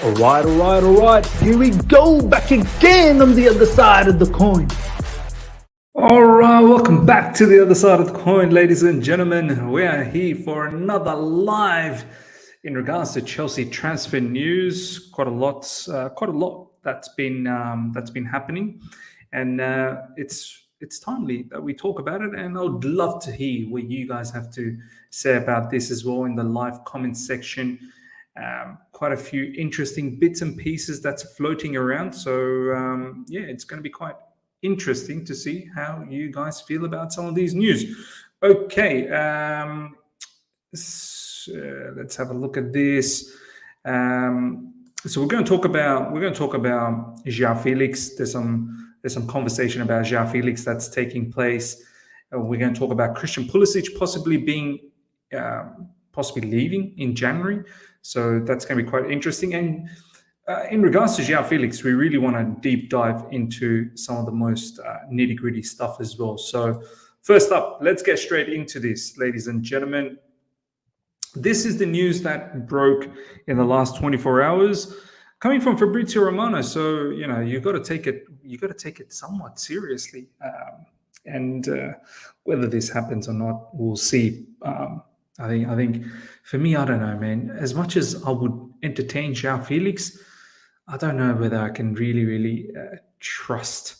All right. Here we go, back again on the other side of the coin. All right, welcome back to the other side of the coin, ladies and gentlemen. We are here for another live in regards to Chelsea transfer news. Quite a lot that's been happening, and it's timely that we talk about it. And I would love to hear what you guys have to say about this as well in the live comment section. Quite a few interesting bits and pieces that's floating around. So it's going to be quite interesting to see how you guys feel about some of these news. Okay, let's have a look at this. So we're going to talk about Joao Felix. There's some conversation about Joao Felix that's taking place. We're going to talk about Christian Pulisic possibly leaving in January. So that's going to be quite interesting. And in regards to Joao Felix, we really want to deep dive into some of the most nitty-gritty stuff as well. So first up, let's get straight into this, ladies and gentlemen. This is the news that broke in the last 24 hours, coming from Fabrizio Romano. So you've got to take it somewhat seriously. And whether this happens or not, we'll see. I think for me, I don't know, man. As much as I would entertain Joao Felix, I don't know whether I can really trust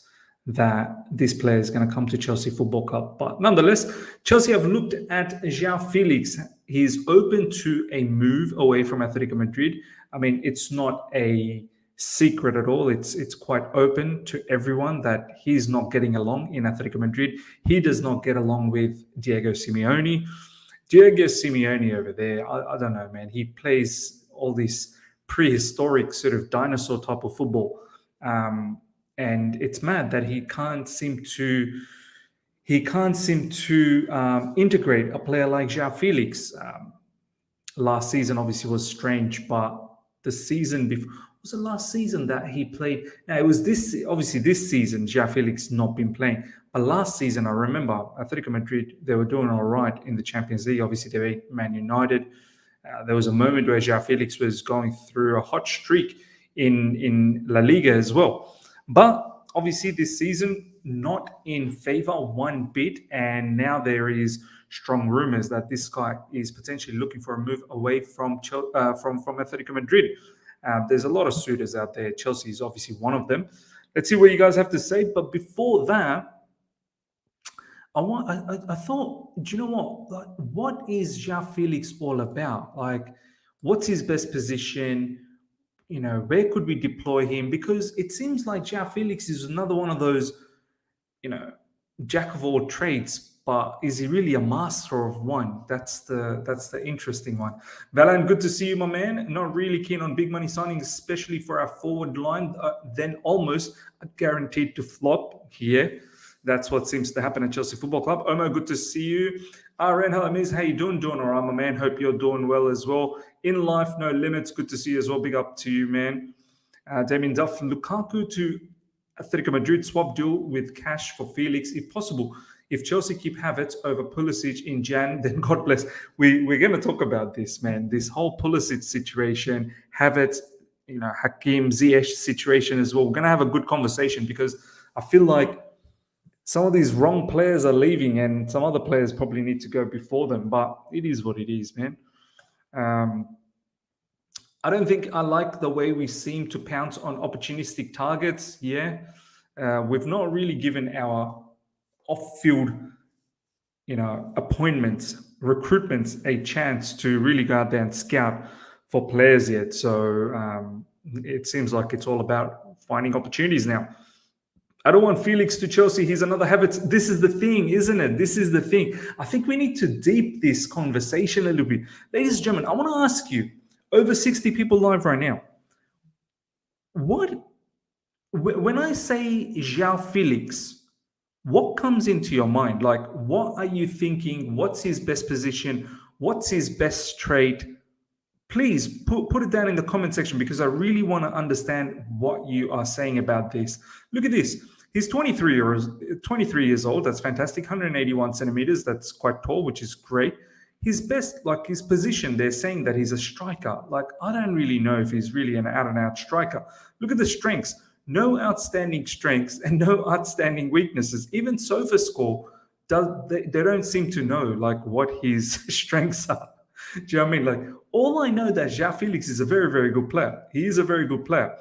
that this player is going to come to Chelsea Football Club. But nonetheless, Chelsea have looked at Joao Felix. He's open to a move away from Atletico Madrid. I mean, it's not a secret at all. It's quite open to everyone that he's not getting along in Atletico Madrid. He does not get along with Diego Simeone. Diego Simeone over there, I don't know, man. He plays all this prehistoric sort of dinosaur type of football. And it's mad that he can't seem to integrate a player like Joao Felix. Last season obviously was strange, but the season before was the last season that he played. Now it was this season Joao Felix not been playing. But last season, I remember Atletico Madrid, they were doing all right in the Champions League. Obviously, they beat Man United. There was a moment where Joao Felix was going through a hot streak in La Liga as well. But obviously, this season, not in favor one bit. And now there is strong rumors that this guy is potentially looking for a move away from Atletico Madrid. There's a lot of suitors out there. Chelsea is obviously one of them. Let's see what you guys have to say. But before that, I thought, do you know what? Like, what is Joao Felix all about? Like, what's his best position? Where could we deploy him? Because it seems like Joao Felix is another one of those, jack of all trades, but is he really a master of one? That's the interesting one. Valan, good to see you, my man. Not really keen on big money signings, especially for our forward line. Then almost guaranteed to flop here. That's what seems to happen at Chelsea Football Club. Omar, good to see you. Ren Halamiz, how you doing? Doing all right, my man. Hope you're doing well as well. In life, no limits. Good to see you as well. Big up to you, man. Damien Duff, Lukaku to Atletico Madrid swap deal with cash for Felix, if possible. If Chelsea keep Havertz over Pulisic in Jan, then God bless. We're going to talk about this, man. This whole Pulisic situation, Havertz, Hakim Ziyech situation as well. We're going to have a good conversation because I feel like some of these wrong players are leaving and some other players probably need to go before them, but it is what it is, man. I don't think I like the way we seem to pounce on opportunistic targets. Yeah. We've not really given our off-field, recruitments a chance to really go out there and scout for players yet. So it seems like it's all about finding opportunities now. I don't want Felix to Chelsea. He's another Havertz. This is the thing, isn't it? This is the thing. I think we need to deep this conversation a little bit. Ladies and gentlemen, I want to ask you, over 60 people live right now, when I say Joao Felix, what comes into your mind? Like, what are you thinking? What's his best position? What's his best trait? Please put it down in the comment section because I really want to understand what you are saying about this. Look at this. He's 23 years old. That's fantastic. 181 centimeters. That's quite tall, which is great. his best, like his position, they're saying that he's a striker. Like, I don't really know if he's really an out and out striker. Look at the strengths. No outstanding strengths and no outstanding weaknesses. Even SofaScore, they don't seem to know like what his strengths are. Do you know what I mean? Like, all I know that Joao Felix is a very, very good player. He is a very good player.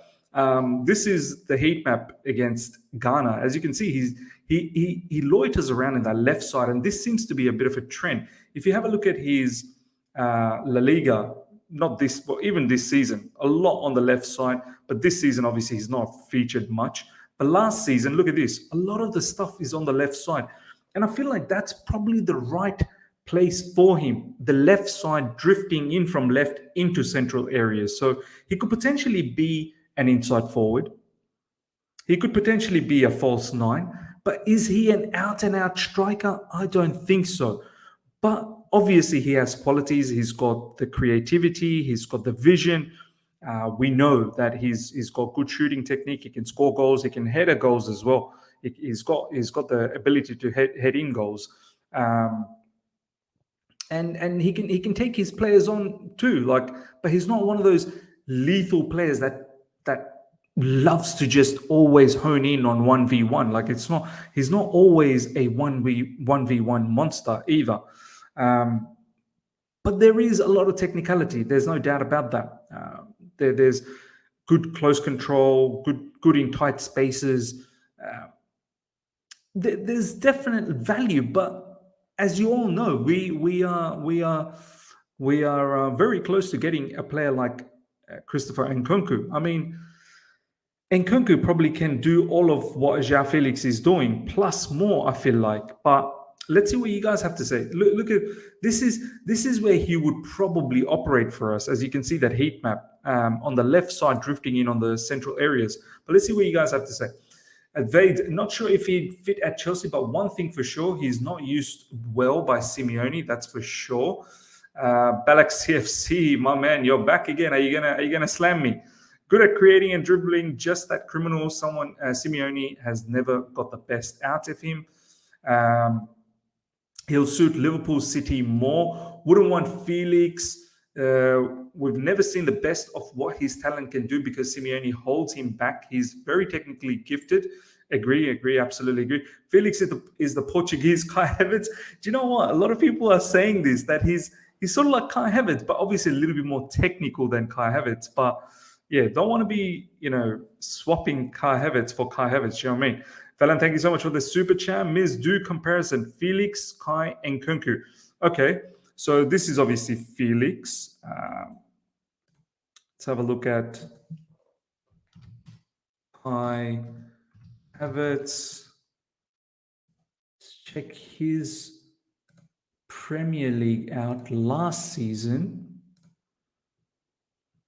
This is the heat map against Ghana. As you can see, he loiters around in that left side, and this seems to be a bit of a trend. If you have a look at his La Liga, not this, but even this season, a lot on the left side. But this season, obviously, he's not featured much. But last season, look at this. A lot of the stuff is on the left side. And I feel like that's probably the right place for him. The left side drifting in from left into central areas. So he could potentially be an inside forward. He could potentially be a false nine. But is he an out-and-out striker? I don't think so. But obviously, he has qualities. He's got the creativity. He's got the vision. We know that he's got good shooting technique. He can score goals. He can header goals as well. He's got the ability to head in goals, and he can take his players on too. Like, but he's not one of those lethal players that loves to just always hone in on 1v1. Like, he's not always a 1v1 monster either. But there is a lot of technicality. There's no doubt about that. There's good close control, good in tight spaces. There's definite value, but as you all know, we are very close to getting a player like Christopher Nkunku. I mean, Nkunku probably can do all of what Joao Felix is doing, plus more, I feel like. But let's see what you guys have to say. Look at this is where he would probably operate for us. As you can see, that heat map on the left side drifting in on the central areas. But let's see what you guys have to say. Vade, not sure if he'd fit at Chelsea, but one thing for sure, he's not used well by Simeone. That's for sure. Balak CFC, my man, you're back again. Are you gonna slam me? Good at creating and dribbling, just that criminal. Someone Simeone has never got the best out of him. He'll suit Liverpool City more. Wouldn't want Felix. We've never seen the best of what his talent can do because Simeone holds him back. He's very technically gifted. Agree, absolutely agree. Felix is the Portuguese Kai Havertz. Do you know what? A lot of people are saying this, that he's sort of like Kai Havertz, but obviously a little bit more technical than Kai Havertz. But yeah, don't want to be, swapping Kai Havertz for Kai Havertz. You know what I mean? Valen, thank you so much for the super chat. Ms. Do comparison. Felix, Kai, and Nkunku. Okay, so this is obviously Felix. Let's have a look at Kai Havertz. Let's check his Premier League out last season.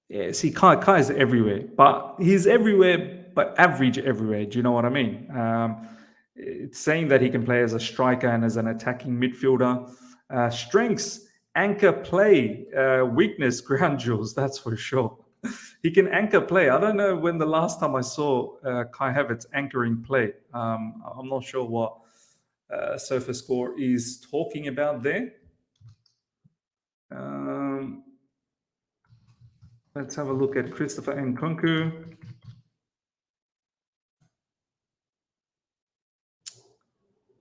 Yeah, see, Kai is everywhere, but he's everywhere, but average everywhere. Do you know what I mean? It's saying that he can play as a striker and as an attacking midfielder. Strengths, anchor play. Weakness, ground jewels, that's for sure. He can anchor play. I don't know when the last time I saw Kai Havertz anchoring play. I'm not sure what SofaScore is talking about there. Let's have a look at Christopher Nkunku.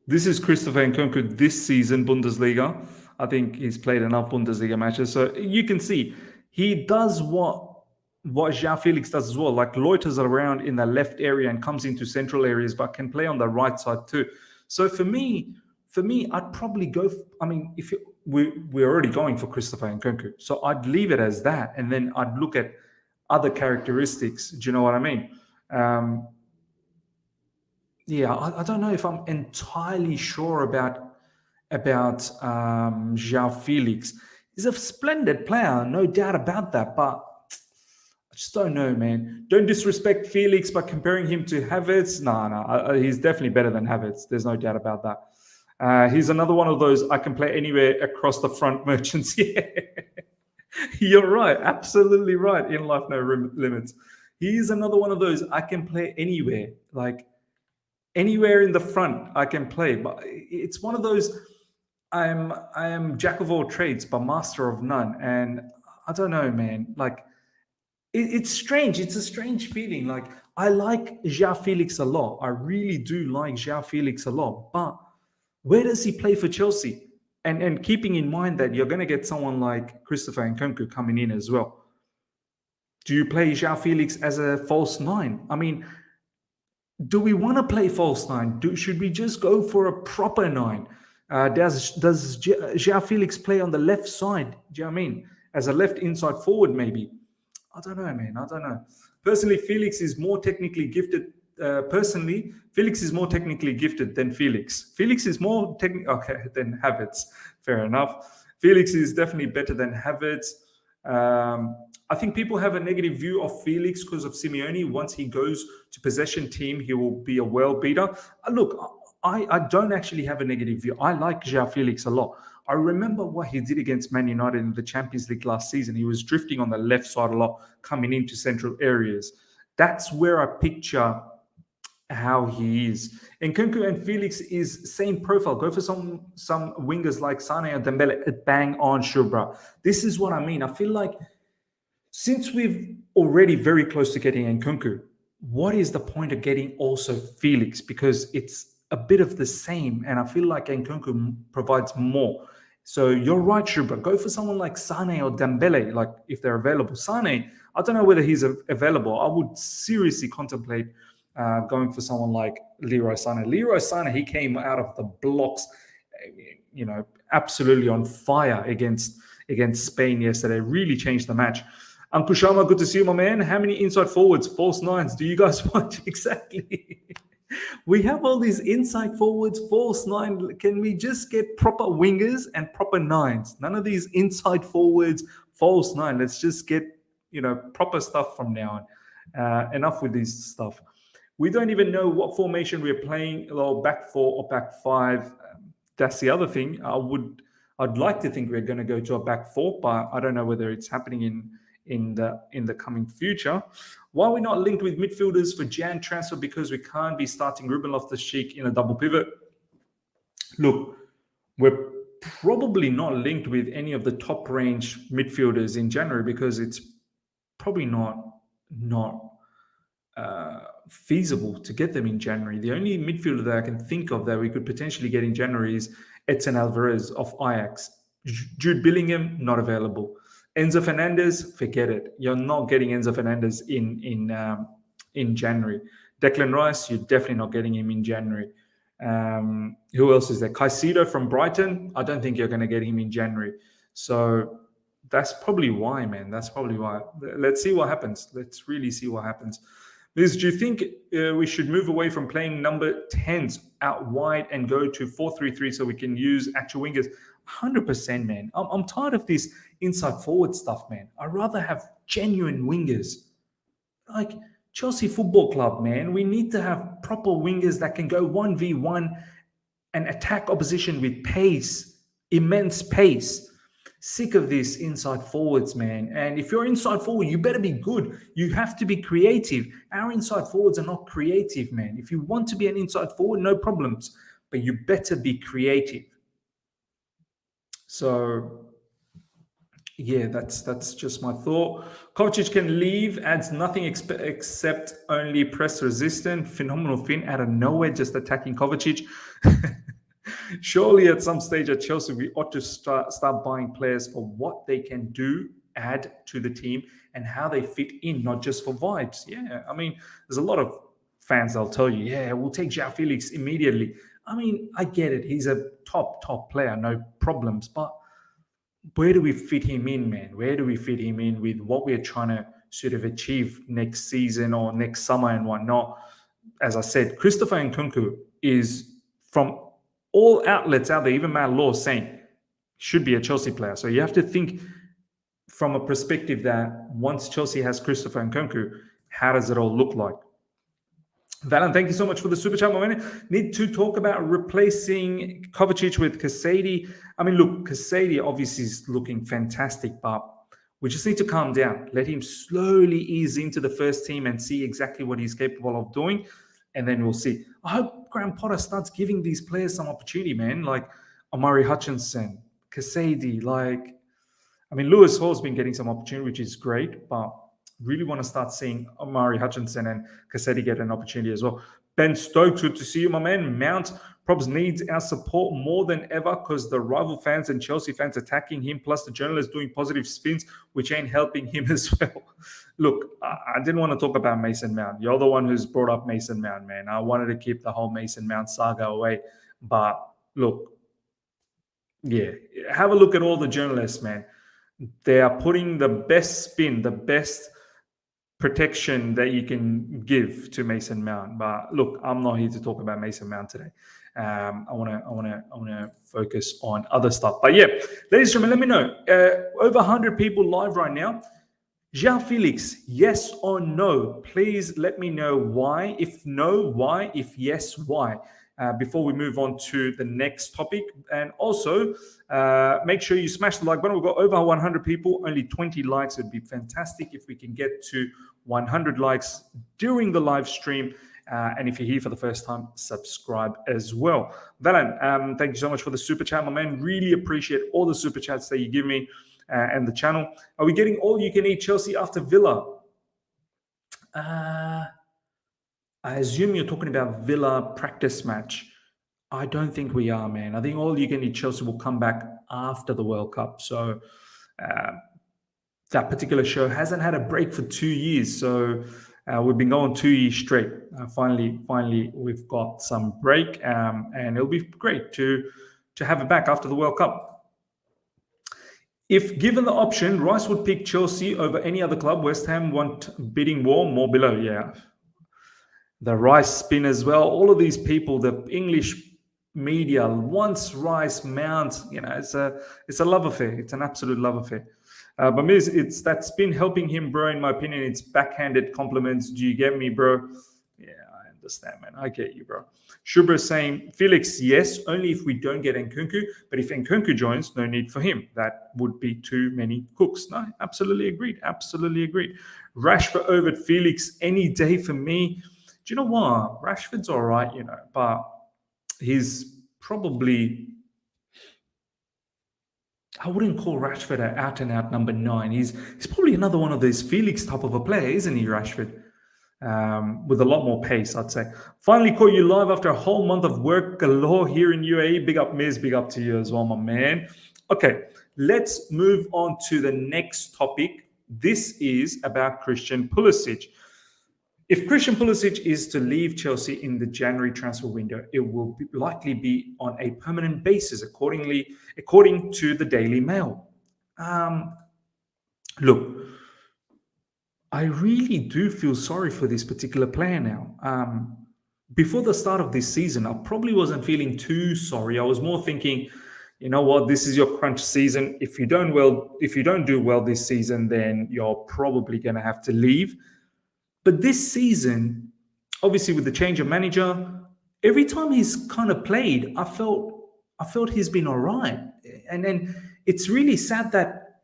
This is Christopher Nkunku this season, Bundesliga. I think he's played enough Bundesliga matches. So you can see he does what Joao Felix does as well, like loiters around in the left area and comes into central areas, but can play on the right side too. So for me, I'd probably go. We're already going for Christopher Nkunku, so I'd leave it as that, and then I'd look at other characteristics. Do you know what I mean? I don't know if I'm entirely sure about Joao Felix. He's a splendid player, no doubt about that, but I just don't know, man. Don't disrespect Felix by comparing him to Havertz. No, he's definitely better than Havertz. There's no doubt about that. He's another one of those I can play anywhere across the front merchants. Yeah, you're right. Absolutely right. In life, no limits. He's another one of those I can play anywhere. Like anywhere in the front, I can play. But it's one of those I am jack of all trades, but master of none. And I don't know, man. Like it's strange. It's a strange feeling. Like I like Joao Felix a lot. I really do like Joao Felix a lot. But where does he play for Chelsea? And keeping in mind that you're going to get someone like Christopher Nkunku coming in as well. Do you play Joao Felix as a false nine? I mean, do we want to play false nine? Should we just go for a proper nine? Does Joao Felix play on the left side? Do you know what I mean? As a left inside forward, maybe. I don't know, man. I don't know. Personally, Felix is more technically gifted. Felix is more technically gifted than Felix. Felix is more than Havertz. Fair enough. Felix is definitely better than Havertz. I think people have a negative view of Felix because of Simeone. Once he goes to possession team, he will be a world beater. Look, I don't actually have a negative view. I like Joao Felix a lot. I remember what he did against Man United in the Champions League last season. He was drifting on the left side a lot, coming into central areas. That's where I picture how he is. And Nkunku and Felix is same profile. Go for some wingers like Sane or Dembele. Bang on, sure, bro. This is what I mean. I feel like since we've already very close to getting Nkunku, what is the point of getting also Felix? Because it's a bit of the same, and I feel like Nkunku provides more. So you're right, Shubra. Go for someone like Sane or Dembele, like if they're available. Sane, I don't know whether he's available. I would seriously contemplate going for someone like Leroy Sane. Leroy Sane, he came out of the blocks, absolutely on fire against Spain yesterday. Really changed the match. Uncle Sharma, good to see you, my man. How many inside forwards, false nines do you guys want? Exactly. We have all these inside forwards, false nine. Can we just get proper wingers and proper nines? None of these inside forwards, false nine. Let's just get, proper stuff from now on. Enough with this stuff. We don't even know what formation we're playing, back four or back five. That's the other thing. I'd like to think we're going to go to a back four, but I don't know whether it's happening in the coming future. Why are we not linked with midfielders for Jan transfer? Because we can't be starting Ruben Loftus-Cheek in a double pivot. Look, we're probably not linked with any of the top range midfielders in January because it's probably not feasible to get them in January. The only midfielder that I can think of that we could potentially get in January is Edson Alvarez of Ajax. Jude Bellingham, not available. Enzo Fernandez, forget it. You're not getting Enzo Fernandez in January. Declan Rice, you're definitely not getting him in January. Who else is there? Caicedo from Brighton, I don't think you're going to get him in January. So that's probably why, man. That's probably why. Let's see what happens. Let's really see what happens. Liz, do you think we should move away from playing number 10s out wide and go to 4-3-3 so we can use actual wingers? 100%, man. I'm tired of this inside forward stuff, man. I'd rather have genuine wingers. Like Chelsea Football Club, man. We need to have proper wingers that can go 1v1 and attack opposition with pace, immense pace. Sick of this inside forwards, man. And if you're inside forward, you better be good. You have to be creative. Our inside forwards are not creative, man. If you want to be an inside forward, no problems. But you better be creative. So, yeah, that's just my thought. Kovacic can leave, adds nothing except only press resistant. Phenomenal fin out of nowhere, just attacking Kovacic. Surely at some stage at Chelsea, we ought to start buying players for what they can do, add to the team, and how they fit in, not just for vibes. Yeah, I mean, there's a lot of fans that'll tell you, yeah, we'll take Joao Felix immediately. I mean, I get it. He's a top player, no problems. But where do we fit him in, man? Where do we fit him in with what we're trying to sort of achieve next season or next summer and whatnot? As I said, Christopher Nkunku is from all outlets out there, even Matt Law saying should be a Chelsea player. So you have to think from a perspective that once Chelsea has Christopher Nkunku, how does it all look like? Valen, thank you so much for the super chat, my man. Need to talk about replacing Kovacic with Casady. I mean, look, Casady obviously is looking fantastic, but we just need to calm down. Let him slowly ease into the first team and see exactly what he's capable of doing. And then we'll see. I hope Graham Potter starts giving these players some opportunity, man. Like, Omari Hutchinson, Kasedi, Lewis Hall's been getting some opportunity, which is great, but really want to start seeing Omari Hutchinson and Kasedi get an opportunity as well. Ben Stokes, good to see you, my man. Mount probs needs our support more than ever because the rival fans and Chelsea fans attacking him, plus the journalists doing positive spins, which ain't helping him as well. Look, I didn't want to talk about Mason Mount. You're the one who's brought up Mason Mount, man. I wanted to keep the whole Mason Mount saga away. But look, yeah, have a look at all the journalists, man. They are putting the best spin, the best protection that you can give to Mason Mount. But look, I'm not here to talk about Mason Mount today. I want to focus on other stuff. But yeah, ladies and gentlemen, let me know. Over 100 people live right now. Joao Felix, yes or no? Please let me know why. If no, why? If yes, why? Before we move on to the next topic. And also, make sure you smash the like button. We've got over 100 people, only 20 likes. It would be fantastic if we can get to 100 likes during the live stream. And if you're here for the first time, subscribe as well. Valan, thank you so much for the super chat, my man. Really appreciate all the super chats that you give me and the channel. Are we getting all you can eat Chelsea after Villa? I assume you're talking about Villa practice match. I don't think we are, man. I think all you can eat Chelsea will come back after the World Cup. So that particular show hasn't had a break for 2 years. So we've been going 2 years straight. Finally, we've got some break, and it'll be great to have it back after the World Cup. If given the option, Rice would pick Chelsea over any other club. West Ham want bidding war, more below. Yeah. The Rice spin as well. All of these people, the English media wants Rice, Mount. It's a love affair. It's an absolute love affair. But it's that spin helping him, bro. In my opinion, it's backhanded compliments. Do you get me, bro? Yeah, I understand, man. I get you, bro. Shubra saying, Felix, yes, only if we don't get Nkunku. But if Nkunku joins, no need for him. That would be too many cooks. No, absolutely agreed. Absolutely agreed. Rashford over Felix any day for me. Do you know what? Rashford's all right, but he's probably... I wouldn't call Rashford an out-and-out number 9. He's probably another one of those Felix type of a player, isn't he, Rashford? With a lot more pace, I'd say. Finally caught you live after a whole month of work galore here in UAE. Big up, Miz. Big up to you as well, my man. Okay, let's move on to the next topic. This is about Christian Pulisic. If Christian Pulisic is to leave Chelsea in the January transfer window, it will likely be on a permanent basis, according to the Daily Mail. Look, I really do feel sorry for this particular player now. Before the start of this season, I probably wasn't feeling too sorry. I was more thinking, you know what, this is your crunch season. If you don't do well this season, then you're probably going to have to leave. But this season, obviously with the change of manager, every time he's kind of played, I felt he's been all right. And then it's really sad that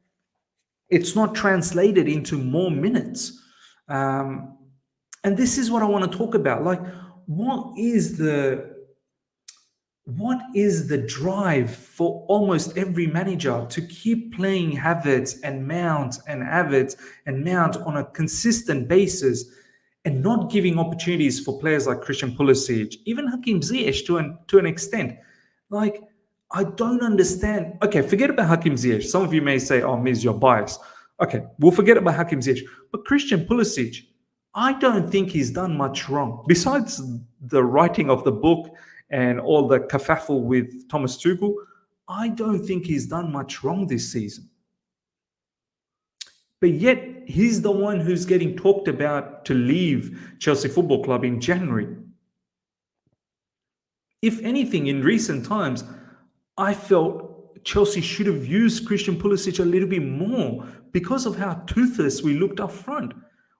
it's not translated into more minutes. And this is what I want to talk about. Like, what is the drive for almost every manager to keep playing Havertz and Mount and Havertz and Mount on a consistent basis and not giving opportunities for players like Christian Pulisic, even Hakim Ziyech to an extent? Like, I don't understand. Okay, forget about Hakim Ziyech. Some of you may say, oh, Miz, you're biased. Okay, we'll forget about Hakim Ziyech. But Christian Pulisic, I don't think he's done much wrong. Besides the writing of the book and all the kerfuffle with Thomas Tuchel, I don't think he's done much wrong this season. But yet, he's the one who's getting talked about to leave Chelsea Football Club in January. If anything, in recent times, I felt Chelsea should have used Christian Pulisic a little bit more because of how toothless we looked up front.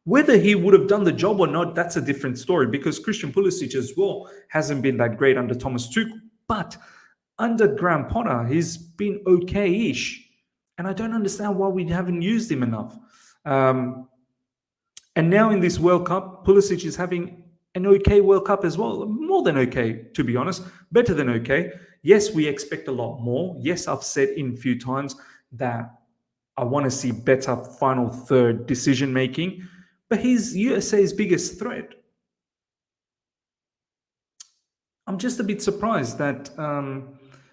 Whether he would have done the job or not, that's a different story, because Christian Pulisic as well hasn't been that great under Thomas Tuchel. But under Graham Potter, he's been okay-ish. And I don't understand why we haven't used him enough. And now in this World Cup, Pulisic is having an okay World Cup as well. More than okay, to be honest. Better than okay. Yes, we expect a lot more. Yes, I've said in a few times that I want to see better final third decision making, but he's USA's biggest threat. I'm just a bit surprised that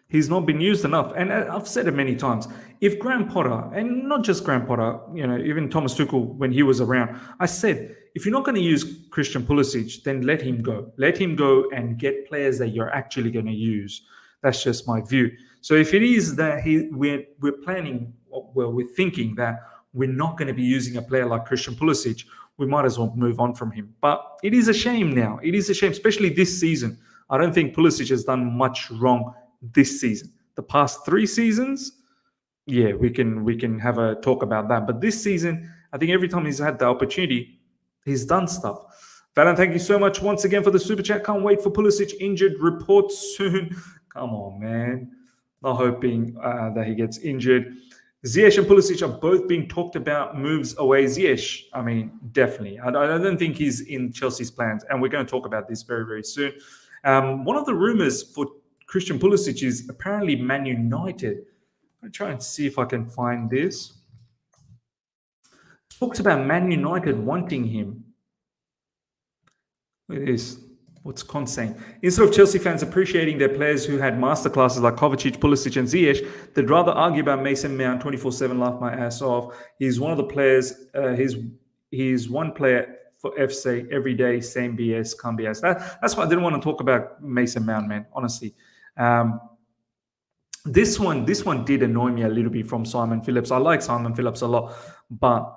he's not been used enough. And I've said it many times. If Graham Potter, and not just Graham Potter, even Thomas Tuchel when he was around, I said, if you're not going to use Christian Pulisic, then let him go. Let him go and get players that you're actually going to use. That's just my view. So if it is that we're planning, well, we're thinking that we're not going to be using a player like Christian Pulisic, we might as well move on from him. But it is a shame now. It is a shame, especially this season. I don't think Pulisic has done much wrong this season. The past 3 seasons, yeah, we can have a talk about that. But this season, I think every time he's had the opportunity, he's done stuff. Valen, thank you so much once again for the super chat. Can't wait for Pulisic injured report soon. Come on, man. Not hoping that he gets injured. Ziyech and Pulisic are both being talked about moves away. Ziyech, I mean, definitely. I don't think he's in Chelsea's plans. And we're going to talk about this very, very soon. One of the rumors for Christian Pulisic is apparently Man United. I'm going to try and see if I can find this. Talks about Man United wanting him. Look at this. What's Con saying? Instead of Chelsea fans appreciating their players who had masterclasses like Kovacic, Pulisic, and Ziyech, they'd rather argue about Mason Mount 24/7, laugh my ass off. He's one of the players. He's one player for FC every day. Same BS, can't BS. That's why I didn't want to talk about Mason Mount, man. Honestly, this one did annoy me a little bit from Simon Phillips. I like Simon Phillips a lot, but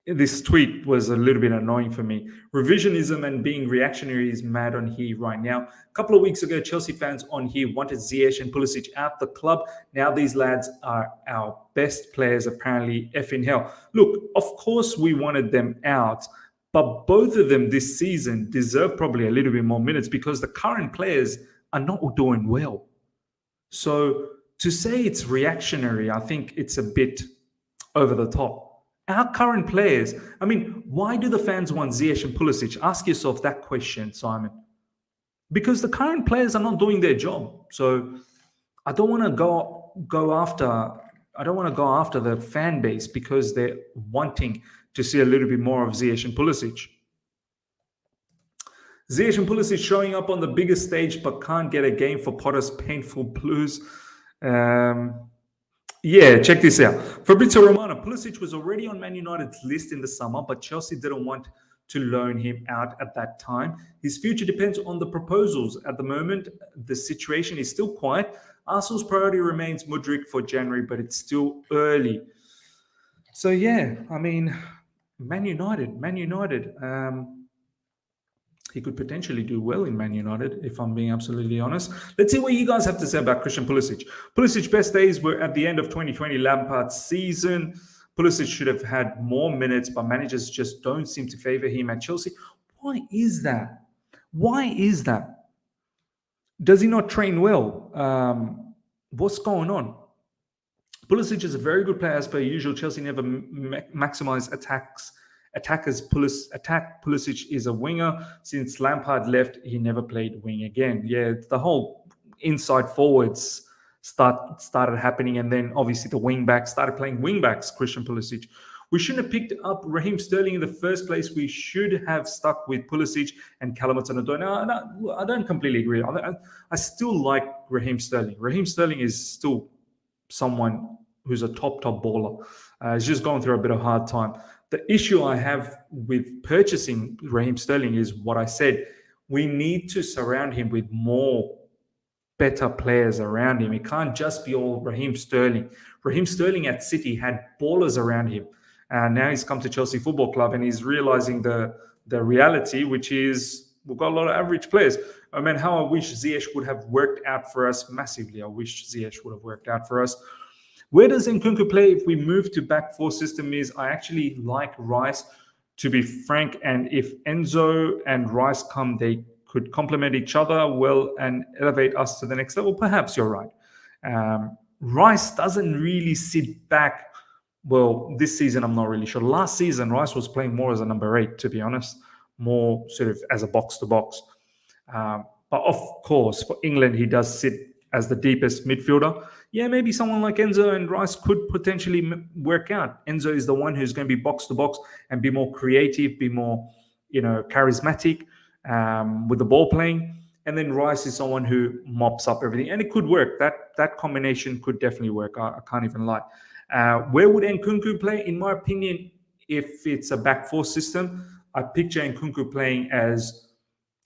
this tweet was a little bit annoying for me. Revisionism and being reactionary is mad on here right now. A couple of weeks ago, Chelsea fans on here wanted Ziyech and Pulisic out the club. Now these lads are our best players, apparently. Effing hell. Look, of course we wanted them out, but both of them this season deserve probably a little bit more minutes because the current players are not doing well. So to say it's reactionary, I think it's a bit over the top. Our current players, I mean, why do the fans want Ziyech and Pulisic? Ask yourself that question, Simon. Because the current players are not doing their job. So I don't want to go after the fan base because they're wanting to see a little bit more of Ziyech and Pulisic. Ziyech and Pulisic showing up on the biggest stage but can't get a game for Potter's painful blues. Yeah, check this out. Fabrizio Romano, Pulisic was already on Man United's list in the summer, but Chelsea didn't want to loan him out at that time. His future depends on the proposals. At the moment, the situation is still quiet. Arsenal's priority remains Mudryk for January, but it's still early. So, yeah, I mean, Man United. He could potentially do well in Man United, if I'm being absolutely honest. Let's see what you guys have to say about Christian Pulisic. Pulisic's best days were at the end of 2020 Lampard season. Pulisic should have had more minutes, but managers just don't seem to favour him at Chelsea. Why is that? Does he not train well? What's going on? Pulisic is a very good player as per usual. Chelsea never maximise attackers. Pulisic is a winger. Since Lampard left, he never played wing again. Yeah, the whole inside forwards started happening, and then obviously the wing backs started playing wing backs. Christian Pulisic. We shouldn't have picked up Raheem Sterling in the first place. We should have stuck with Pulisic and Callum Hudson-Odoi. No, I don't completely agree. I still like Raheem Sterling. Raheem Sterling is still someone who's a top baller. He's just going through a bit of a hard time. The issue I have with purchasing Raheem Sterling is what I said. We need to surround him with more better players around him. It can't just be all Raheem Sterling. Raheem Sterling at City had ballers around him. And now he's come to Chelsea Football Club and he's realizing the reality, which is we've got a lot of average players. I mean, how I wish Ziyech would have worked out for us massively. I wish Ziyech would have worked out for us. Where does Nkunku play if we move to back four system? I actually like Rice, to be frank. And if Enzo and Rice come, they could complement each other well and elevate us to the next level. Perhaps you're right. Rice doesn't really sit back. Well, this season, I'm not really sure. Last season, Rice was playing more as a number 8, to be honest, more sort of as a box-to-box. But of course, for England, he does sit as the deepest midfielder, yeah, maybe someone like Enzo and Rice could potentially work out. Enzo is the one who's going to be box to box and be more creative, be more, charismatic with the ball playing. And then Rice is someone who mops up everything, and it could work. That combination could definitely work. I can't even lie. Where would Nkunku play? In my opinion, if it's a back four system, I picture Nkunku playing as,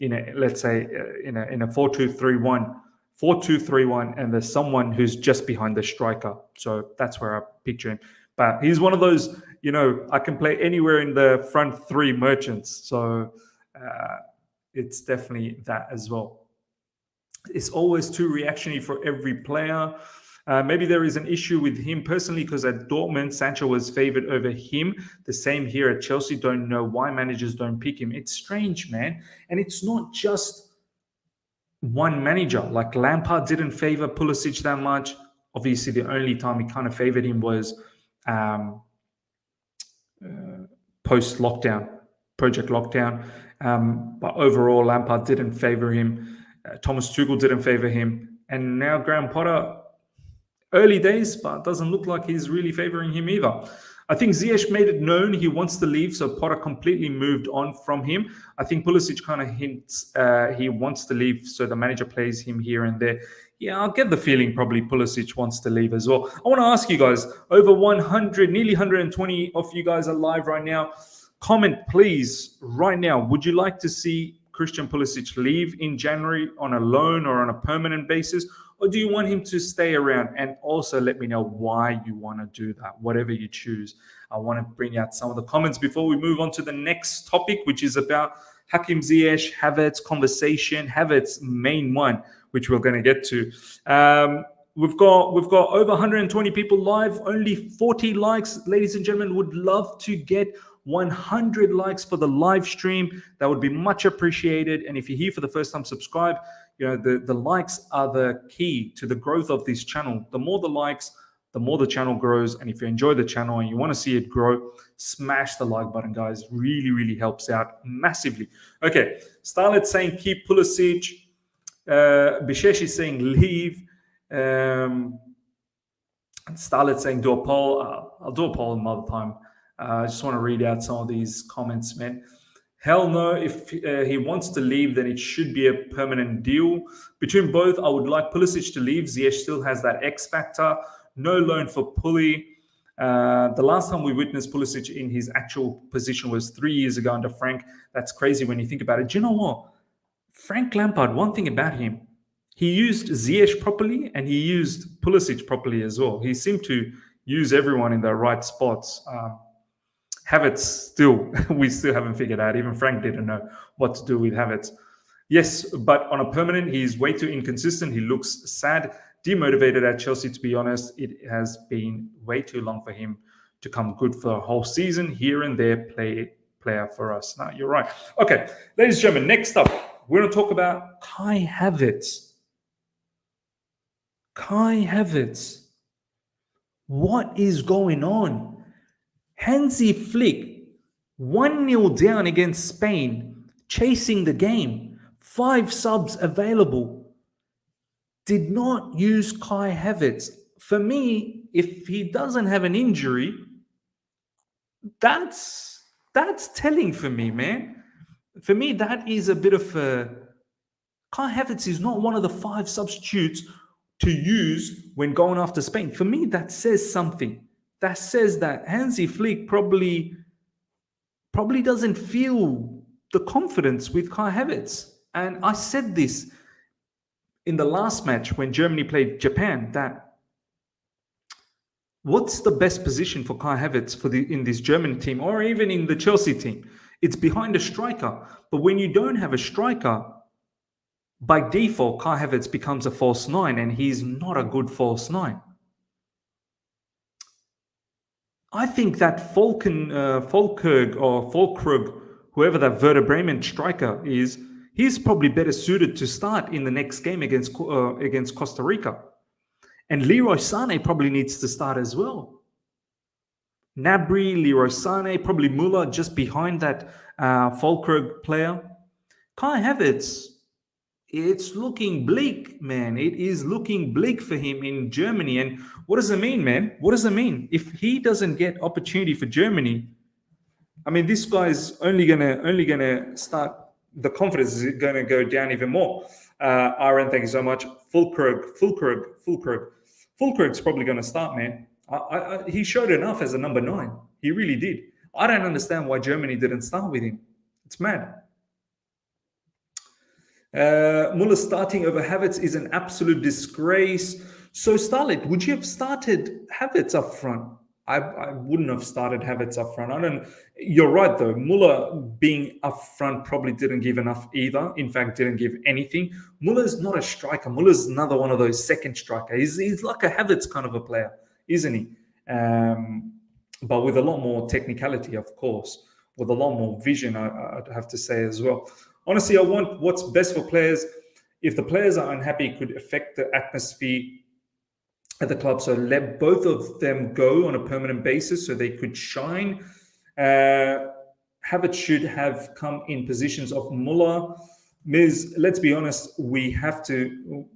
let's say in a 4-2-3-1, 4-2-3-1, and there's someone who's just behind the striker. So that's where I picture him. But he's one of those, I can play anywhere in the front three merchants. So it's definitely that as well. It's always too reactionary for every player. Maybe there is an issue with him personally, because at Dortmund, Sancho was favored over him. The same here at Chelsea. Don't know why managers don't pick him. It's strange, man. And it's not just one manager. Like Lampard didn't favor Pulisic that much. Obviously, the only time he kind of favored him was post-lockdown, Project Lockdown. But overall, Lampard didn't favor him. Thomas Tuchel didn't favor him. And now Graham Potter, early days, but doesn't look like he's really favoring him either. I think Ziyech made it known he wants to leave, so Potter completely moved on from him. I think Pulisic kind of hints he wants to leave, so the manager plays him here and there. Yeah, I'll get the feeling probably Pulisic wants to leave as well. I want to ask you guys, over 100, nearly 120 of you guys are live right now. Comment, please, right now. Would you like to see Christian Pulisic leave in January on a loan or on a permanent basis? Or do you want him to stay around? And also let me know why you want to do that, whatever you choose. I want to bring out some of the comments before we move on to the next topic, which is about Hakim Ziyech, Havertz conversation, Havertz main one, which we're going to get to. We've got over 120 people live, only 40 likes. Ladies and gentlemen, would love to get 100 likes for the live stream. That would be much appreciated. And if you're here for the first time, subscribe. The likes are the key to the growth of this channel. The more the likes, the more the channel grows. And if you enjoy the channel and you want to see it grow, smash the like button, guys. Really, really helps out massively. Okay, Starlet saying keep Pulisic. Bishesh is saying leave. Starlet saying do a poll. I'll do a poll another time. I just want to read out some of these comments, man. Hell no, if he wants to leave, then it should be a permanent deal. Between both, I would like Pulisic to leave. Ziyech still has that X factor. No loan for Pully. The last time we witnessed Pulisic in his actual position was 3 years ago under Frank. That's crazy when you think about it. Do you know what? Frank Lampard, one thing about him, he used Ziyech properly and he used Pulisic properly as well. He seemed to use everyone in the right spots. Havertz we still haven't figured out. Even Frank didn't know what to do with Havertz. Yes, but on a permanent, he's way too inconsistent. He looks sad, demotivated at Chelsea, to be honest. It has been way too long for him to come good for a whole season. Here and there, player for us. No, you're right. Okay, ladies and gentlemen, next up, we're going to talk about Kai Havertz. Kai Havertz. What is going on? Hansi Flick, 1-0 down against Spain, chasing the game, 5 subs available, did not use Kai Havertz. For me, if he doesn't have an injury, that's telling for me, man. For me, that is a bit of a... Kai Havertz is not one of the 5 substitutes to use when going after Spain. For me, that says something. That says that Hansi Flick probably doesn't feel the confidence with Kai Havertz. And I said this in the last match when Germany played Japan, that what's the best position for Kai Havertz in this German team or even in the Chelsea team? It's behind a striker. But when you don't have a striker, by default, Kai Havertz becomes a false 9, and he's not a good false 9. I think that Fulkrug, whoever that Werder Bremen striker is, he's probably better suited to start in the next game against Costa Rica. And Leroy Sané probably needs to start as well. Gnabry, Leroy Sané, probably Müller just behind that Fulkrug player. Kai Havertz, it's looking bleak, man. It is looking bleak for him in Germany. And what does it mean, man? What does it mean? If he doesn't get opportunity for Germany, I mean, this guy's only gonna start. The confidence is going to go down even more. Aaron, thank you so much. Fulkrug's probably going to start, man. He showed enough as a number 9. He really did. I don't understand why Germany didn't start with him. It's mad. Muller starting over Havertz is an absolute disgrace. So, Starlet, would you have started Havertz up front? I wouldn't have started Havertz up front. You're right, though. Muller being up front probably didn't give enough either. In fact, didn't give anything. Muller's not a striker. Muller's another one of those second strikers. He's like a Havertz kind of a player, isn't he? But with a lot more technicality, of course. With a lot more vision, I'd have to say as well. Honestly, I want what's best for players. If the players are unhappy, it could affect the atmosphere at the club. So let both of them go on a permanent basis so they could shine. Havertz should have come in positions of Muller. Miz, let's be honest, we have to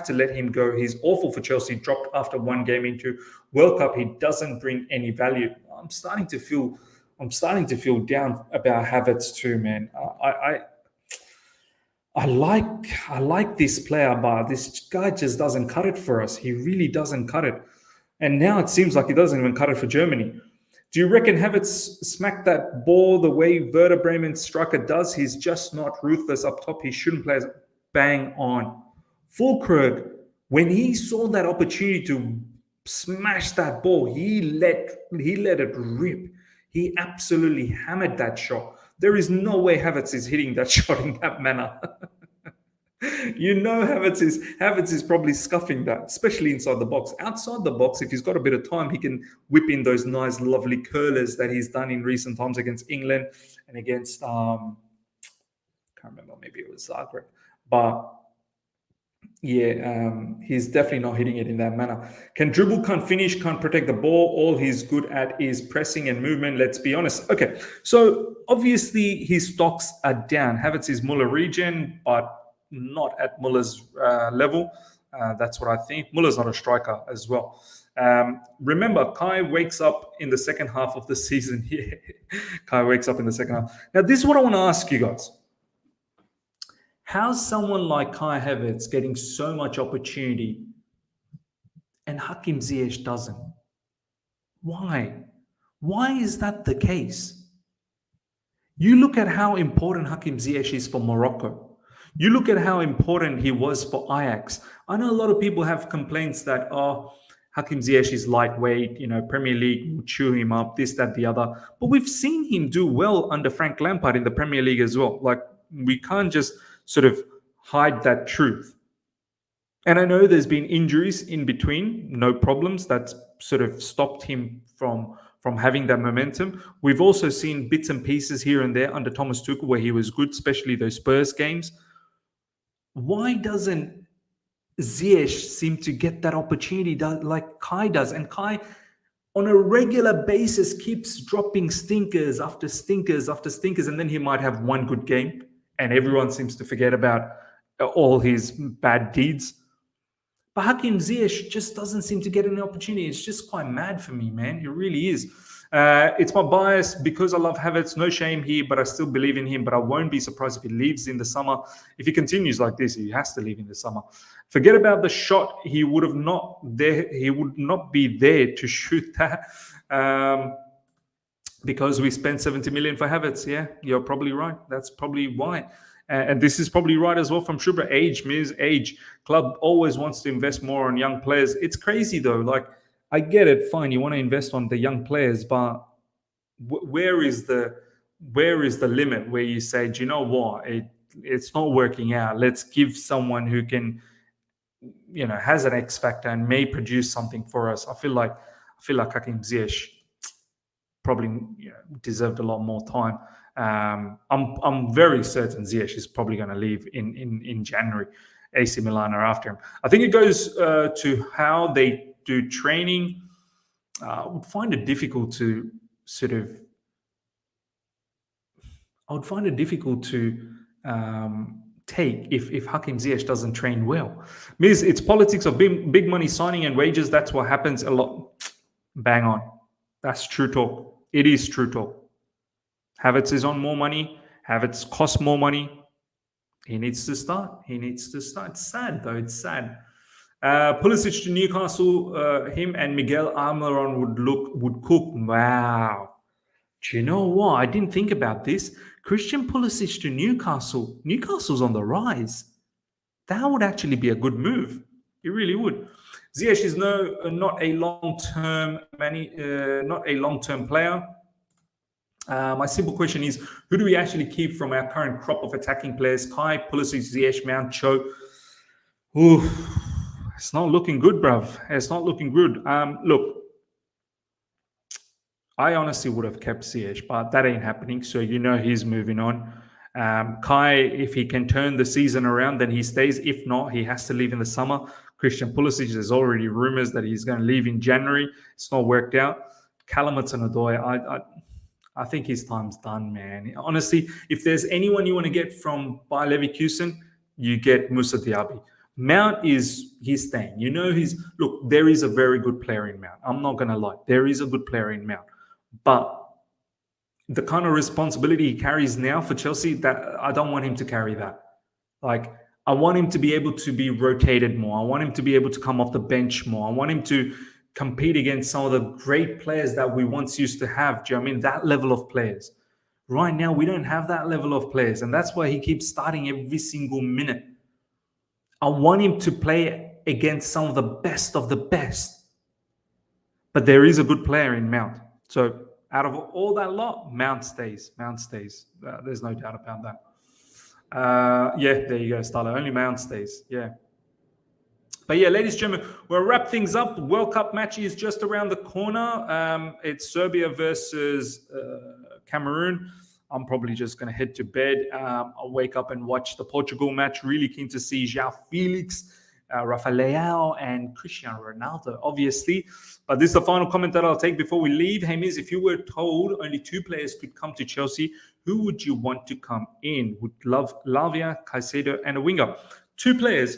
let him go. He's awful for Chelsea. Dropped after one game into World Cup. He doesn't bring any value. I'm starting to feel down about Havertz too, man. I like this player, but this guy just doesn't cut it for us. He really doesn't cut it. And now it seems like he doesn't even cut it for Germany. Do you reckon Havertz smacked that ball the way Werder Bremen striker does? He's just not ruthless up top. He shouldn't play bang on. Fulkrug, when he saw that opportunity to smash that ball, he let it rip. He absolutely hammered that shot. There is no way Havertz is hitting that shot in that manner. You know Havertz is probably scuffing that, especially inside the box. Outside the box, if he's got a bit of time, he can whip in those nice, lovely curlers that he's done in recent times against England and against, can't remember, maybe it was Zagreb. But yeah, he's definitely not hitting it in that manner. Can dribble, can't finish, can't protect the ball. All he's good at is pressing and movement, let's be honest. Okay, so obviously his stocks are down. Havertz is Muller region, but not at Muller's level. That's what I think. Muller's not a striker as well. Remember, Kai wakes up in the second half of the season. Yeah, Kai wakes up in the second half. Now, this is what I want to ask you guys. How's someone like Kai Havertz getting so much opportunity and Hakim Ziyech doesn't? Why? Why is that the case? You look at how important Hakim Ziyech is for Morocco. You look at how important he was for Ajax. I know a lot of people have complaints that, Hakim Ziyech is lightweight, Premier League will chew him up, this, that, the other. But we've seen him do well under Frank Lampard in the Premier League as well. Like, we can't just sort of hide that truth. And I know there's been injuries in between, no problems. That's sort of stopped him from having that momentum. We've also seen bits and pieces here and there under Thomas Tuchel where he was good, especially those Spurs games. Why doesn't Ziyech seem to get that opportunity like Kai does? And Kai, on a regular basis, keeps dropping stinkers after stinkers after stinkers, and then he might have one good game, and everyone seems to forget about all his bad deeds. But Hakim Ziyech just doesn't seem to get an opportunity. It's just quite mad for me, man. It really is. It's my bias because I love Havertz. No shame here, but I still believe in him. But I won't be surprised if he leaves in the summer. If he continues like this, he has to leave in the summer. Forget about the shot. He would not be there to shoot that. Because we spent 70 million for Havertz. Yeah, you're probably right. That's probably why. And this is probably right as well from Shubra. Age. Club always wants to invest more on young players. It's crazy though. Like, I get it. Fine, you want to invest on the young players, but where is the limit where you say, do you know what? It's not working out. Let's give someone who can, has an X factor and may produce something for us. I feel like Hakim Ziyech probably deserved a lot more time. I'm very certain Ziyech is probably going to leave in January. AC Milan are after him. I think it goes to how they do training. I would find it difficult to take if Hakim Ziyech doesn't train well. Means it's politics of big money signing and wages. That's what happens a lot. Bang on. That's true talk. It is true talk. Havertz is on more money. Havertz costs more money. He needs to start. It's sad though. It's sad. Pulisic to Newcastle. Him and Miguel Almiron would cook. Wow. Do you know what? I didn't think about this. Christian Pulisic to Newcastle. Newcastle's on the rise. That would actually be a good move. It really would. Ziyech is not a long-term player. My simple question is, who do we actually keep from our current crop of attacking players? Kai, Pulisic, Ziyech, Mount, Cho. Ooh, it's not looking good, bruv. It's not looking good. Look, I honestly would have kept Ziyech, but that ain't happening. So he's moving on. Kai, if he can turn the season around, then he stays. If not, he has to leave in the summer. Christian Pulisic, there's already rumors that he's going to leave in January. It's not worked out. Callum Hudson-Odoi, I think his time's done, man. Honestly, if there's anyone you want to get from Bayer Leverkusen, you get Moussa Diaby. Mount he's staying. Look, there is a very good player in Mount. I'm not going to lie. There is a good player in Mount. But the kind of responsibility he carries now for Chelsea, that I don't want him to carry that. Like, I want him to be able to be rotated more. I want him to be able to come off the bench more. I want him to compete against some of the great players that we once used to have. Do you know what I mean? That level of players. Right now, we don't have that level of players. And that's why he keeps starting every single minute. I want him to play against some of the best. But there is a good player in Mount. So out of all that lot, Mount stays. There's no doubt about that. Yeah, there you go, Starlo. Only Mount stays. Yeah. But yeah, ladies and gentlemen, we'll wrap things up. The World Cup match is just around the corner. It's Serbia versus Cameroon. I'm probably just going to head to bed. I'll wake up and watch the Portugal match. Really keen to see Joao Felix, Rafael, and Cristiano Ronaldo, obviously. But this is the final comment that I'll take before we leave. Hey, Miz, if you were told only 2 players could come to Chelsea, who would you want to come in? Would love Lavia, Caicedo, and a winger. 2 players.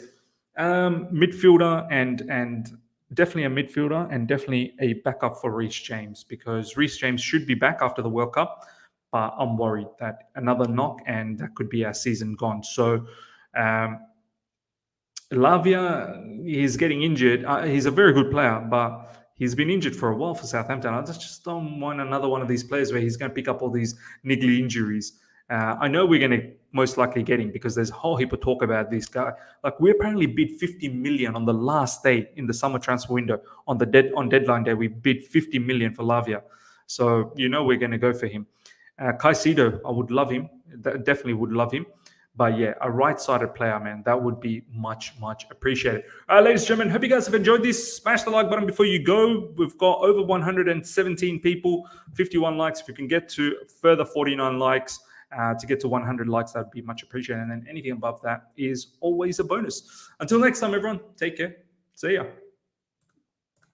Midfielder and definitely a midfielder and definitely a backup for Reece James, because Reece James should be back after the World Cup, but I'm worried that another knock and that could be our season gone. So Lavia, he's getting injured. He's a very good player, but he's been injured for a while for Southampton. I just don't want another one of these players where he's going to pick up all these niggly injuries. I know we're going to most likely get him because there's a whole heap of talk about this guy. Like, we apparently bid 50 million on the last day in the summer transfer window. On deadline day, we bid 50 million for Lavia. So, we're going to go for him. Caicedo, I would love him. Definitely would love him. But yeah, a right-sided player, man, that would be much, much appreciated. Ladies and gentlemen, hope you guys have enjoyed this. Smash the like button before you go. We've got over 117 people, 51 likes. If we can get to further 49 likes, to get to 100 likes, that would be much appreciated. And then anything above that is always a bonus. Until next time, everyone, take care. See ya.